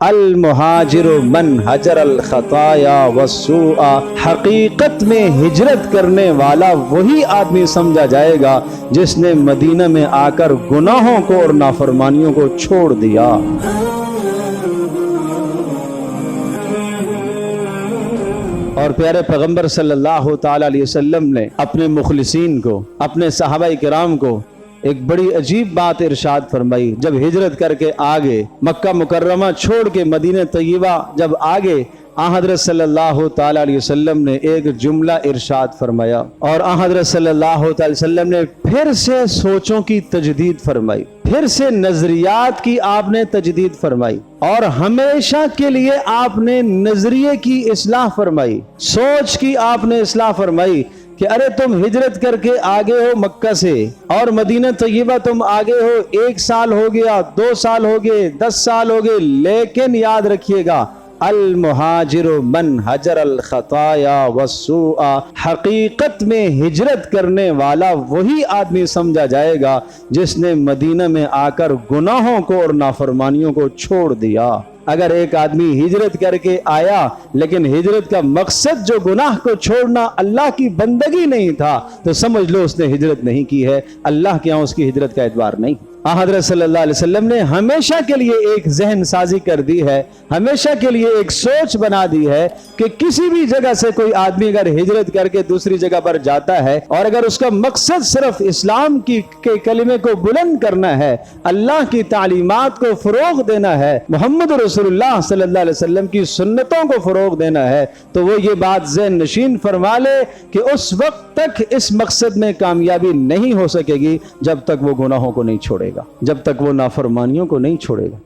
المہاجر من حجر الخطایا والسوء، حقیقت میں ہجرت کرنے والا وہی آدمی سمجھا جائے گا جس نے مدینہ میں آ کر گناہوں کو اور نافرمانیوں کو چھوڑ دیا۔ اور پیارے پیغمبر صلی اللہ تعالی علیہ وسلم نے اپنے مخلصین کو، اپنے صحابہ کرام کو ایک بڑی عجیب بات ارشاد فرمائی۔ جب ہجرت کر کے آگے مکہ مکرمہ چھوڑ کے مدینہ طیبہ جب آگے، حضرت صلی اللہ تعالی علیہ وسلم نے ایک جملہ ارشاد فرمایا، اور حضرت صلی اللہ تعالی وسلم نے پھر سے سوچوں کی تجدید فرمائی، پھر سے نظریات کی آپ نے تجدید فرمائی، اور ہمیشہ کے لیے آپ نے نظریے کی اصلاح فرمائی، سوچ کی آپ نے اصلاح فرمائی کہ ارے تم ہجرت کر کے آگے ہو مکہ سے، اور مدینہ طیبہ تم آگے ہو، 1 سال ہو گیا، 2 سال ہو گئے، 10 سال ہو گئے، لیکن یاد رکھیے گا المہاجر من حجر الخطایا والسوء، حقیقت میں ہجرت کرنے والا وہی آدمی سمجھا جائے گا جس نے مدینہ میں آ کر گناہوں کو اور نافرمانیوں کو چھوڑ دیا۔ اگر ایک آدمی ہجرت کر کے آیا لیکن ہجرت کا مقصد جو گناہ کو چھوڑنا، اللہ کی بندگی نہیں تھا، تو سمجھ لو اس نے ہجرت نہیں کی ہے، اللہ کے ہاں اس کی ہجرت کا اعتبار نہیں۔ حضرت صلی اللہ علیہ وسلم نے ہمیشہ کے لیے ایک ذہن سازی کر دی ہے، ہمیشہ کے لیے ایک سوچ بنا دی ہے کہ کسی بھی جگہ سے کوئی آدمی اگر ہجرت کر کے دوسری جگہ پر جاتا ہے، اور اگر اس کا مقصد صرف اسلام کے کلمے کو بلند کرنا ہے، اللہ کی تعلیمات کو فروغ دینا ہے، محمد رسول اللہ صلی اللہ علیہ وسلم کی سنتوں کو فروغ دینا ہے، تو وہ یہ بات ذہن نشین فرما لے کہ اس وقت تک اس مقصد میں کامیابی نہیں ہو سکے گی جب تک وہ گناہوں کو نہیں چھوڑے گا، جب تک وہ نافرمانیوں کو نہیں چھوڑے گا۔